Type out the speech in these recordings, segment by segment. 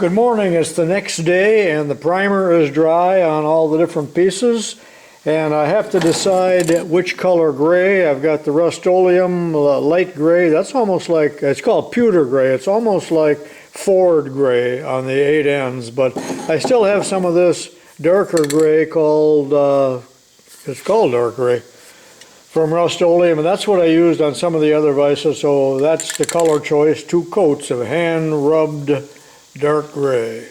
Good morning. It's the next day and the primer is dry on all the different pieces, and I have to decide which color gray. I've got the Rust-Oleum light gray. That's almost like, it's called pewter gray. It's almost like Ford gray on the 8 ends, but I still have some of this darker gray called, it's called dark gray from Rust-Oleum, and that's what I used on some of the other vices. So that's the color choice, 2 coats of hand-rubbed dark gray.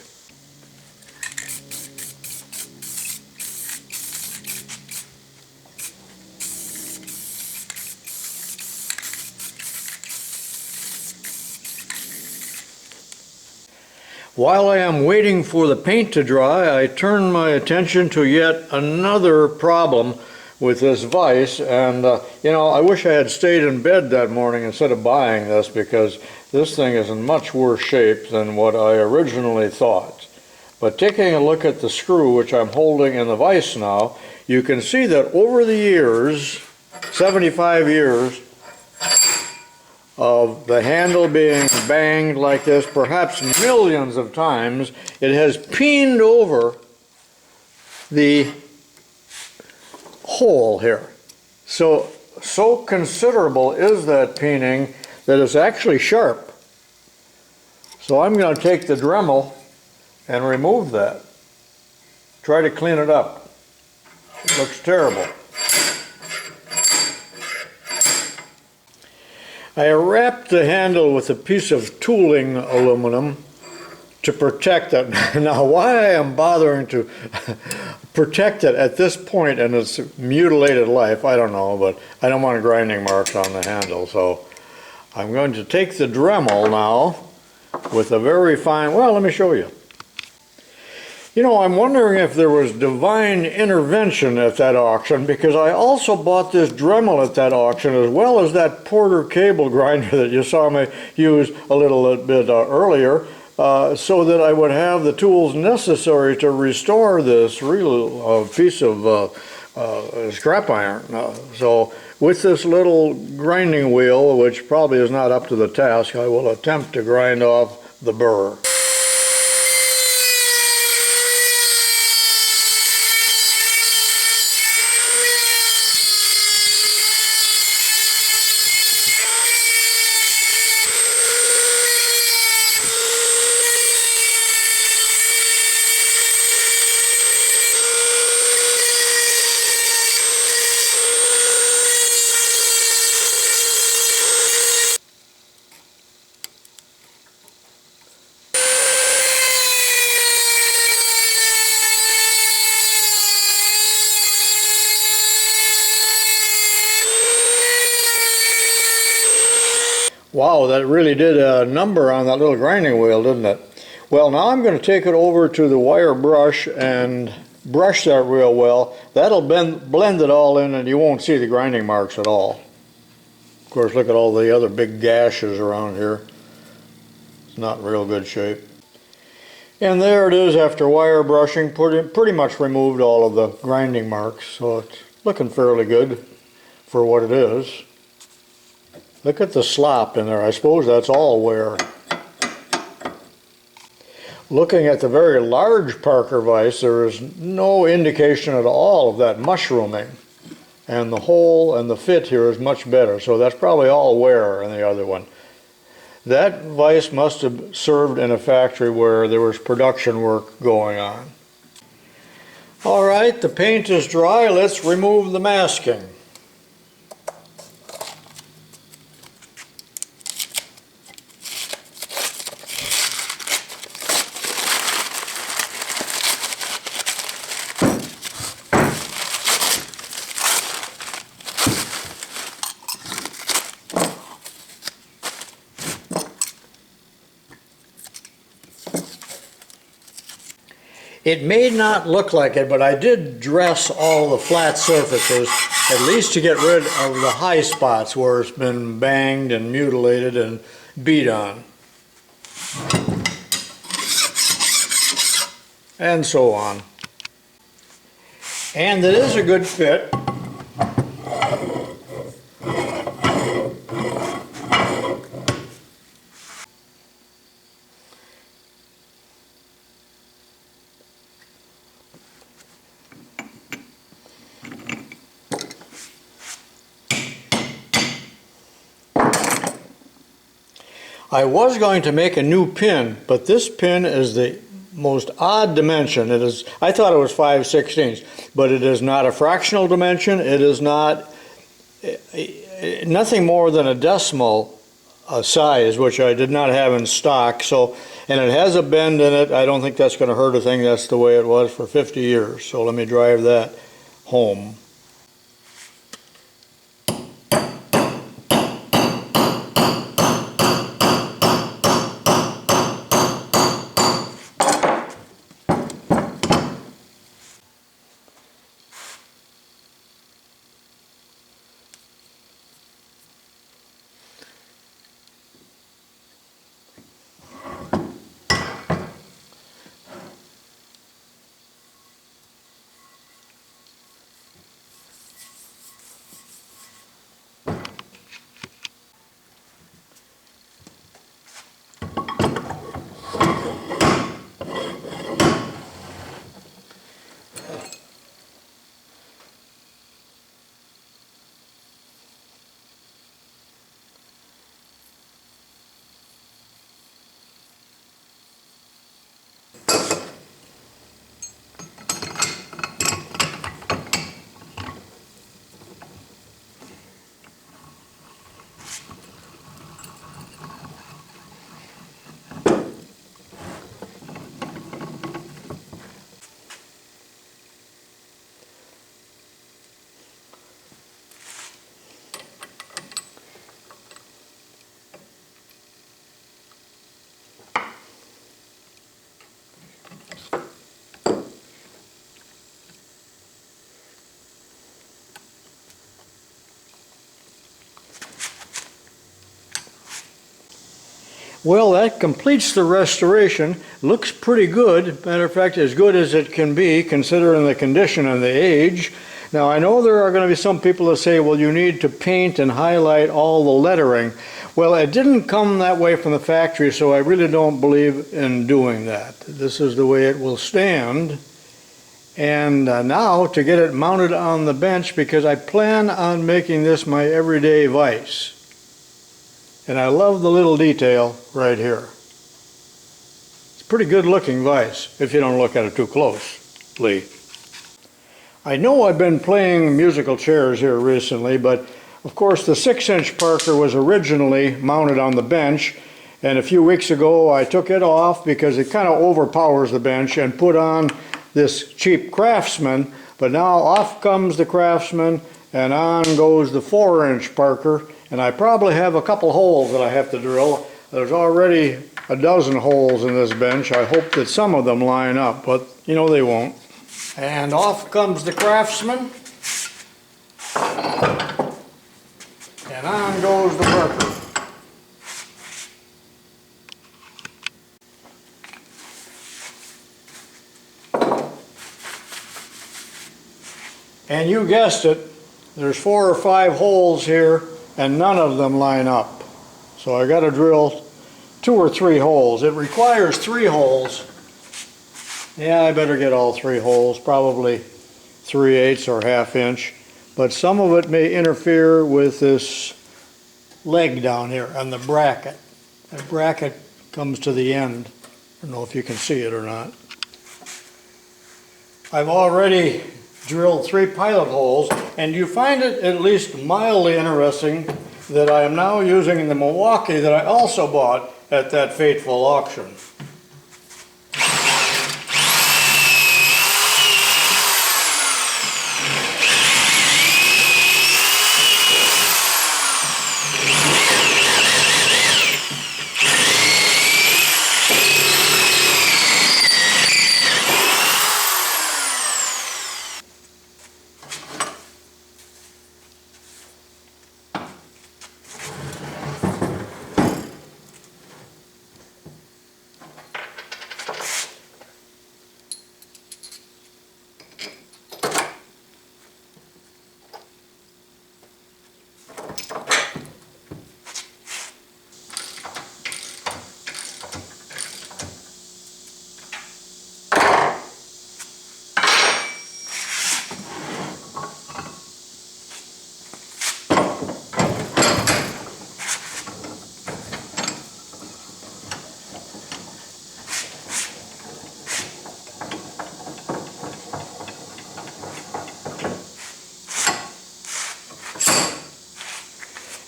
While I am waiting for the paint to dry, I turn my attention to yet another problem with this vise, and I wish I had stayed in bed that morning instead of buying this, because this thing is in much worse shape than what I originally thought. But taking a look at the screw, which I'm holding in the vise now, you can see that over the years, 75 years, of the handle being banged like this, perhaps millions of times, it has peened over the hole here. So considerable is that peening that it's actually sharp. So I'm going to take the Dremel and remove that. Try to clean it up. It looks terrible. I wrapped the handle with a piece of tooling aluminum to protect it. Now, why I am bothering to protect it at this point in its mutilated life, I don't know, but I don't want grinding marks on the handle, so I'm going to take the Dremel now with a very fine, well, let me show you. I'm wondering if there was divine intervention at that auction, because I also bought this Dremel at that auction, as well as that Porter cable grinder that you saw me use a little bit earlier, so that I would have the tools necessary to restore this real piece of scrap iron. So with this little grinding wheel, which probably is not up to the task, I will attempt to grind off the burr. Wow, that really did a number on that little grinding wheel, didn't it? Well, now I'm going to take it over to the wire brush and brush that real well. That'll blend it all in, and you won't see the grinding marks at all. Of course, look at all the other big gashes around here. It's not in real good shape. And there it is after wire brushing. Pretty much removed all of the grinding marks, so it's looking fairly good for what it is. Look at the slop in there. I suppose that's all wear. Looking at the very large Parker vise, there is no indication at all of that mushrooming. And the hole and the fit here is much better, so that's probably all wear in the other one. That vise must have served in a factory where there was production work going on. All right, the paint is dry. Let's remove the masking. It may not look like it, but I did dress all the flat surfaces, at least to get rid of the high spots where it's been banged and mutilated and beat on. And so on. And it is a good fit. I was going to make a new pin, but this pin is the most odd dimension. It is, I thought it was 5/16, but it is not a fractional dimension. It is not nothing more than a decimal size, which I did not have in stock. So, and it has a bend in it. I don't think that's going to hurt a thing. That's the way it was for 50 years. So let me drive that home. Well, that completes the restoration. Looks pretty good. Matter of fact, as good as it can be, considering the condition and the age. Now, I know there are going to be some people that say, well, you need to paint and highlight all the lettering. Well, it didn't come that way from the factory, so I really don't believe in doing that. This is the way it will stand. And now to get it mounted on the bench, because I plan on making this my everyday vise. And I love the little detail right here. It's a pretty good looking vise if you don't look at it too closely. I know I've been playing musical chairs here recently, but of course the 6-inch Parker was originally mounted on the bench, and a few weeks ago I took it off because it kind of overpowers the bench and put on this cheap Craftsman, but now off comes the Craftsman and on goes the 4-inch Parker. And I probably have a couple holes that I have to drill. There's already a dozen holes in this bench. I hope that some of them line up, but you know they won't. And off comes the Craftsman. And on goes the Parker. And you guessed it, there's 4 or 5 holes here, and none of them line up. So I got to drill 2 or 3 holes. It requires 3 holes. Yeah, I better get all 3 holes, probably 3/8 or 1/2 inch. But some of it may interfere with this leg down here on the bracket. The bracket comes to the end. I don't know if you can see it or not. I've already drilled 3 pilot holes, and you find it at least mildly interesting that I am now using the Milwaukee that I also bought at that fateful auction.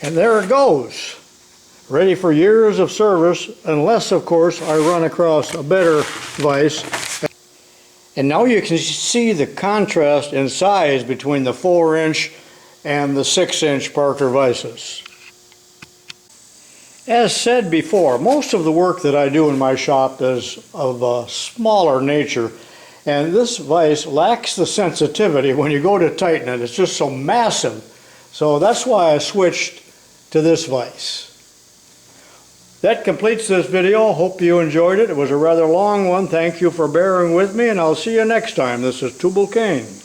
And there it goes, ready for years of service, unless of course I run across a better vise. And now you can see the contrast in size between the 4-inch and the 6-inch Parker vises. As said before, most of the work that I do in my shop is of a smaller nature, and this vise lacks the sensitivity when you go to tighten it. It's just so massive. So that's why I switched to this vise. That completes this video. Hope you enjoyed it. It was a rather long one. Thank you for bearing with me, and I'll see you next time. This is tubalcain.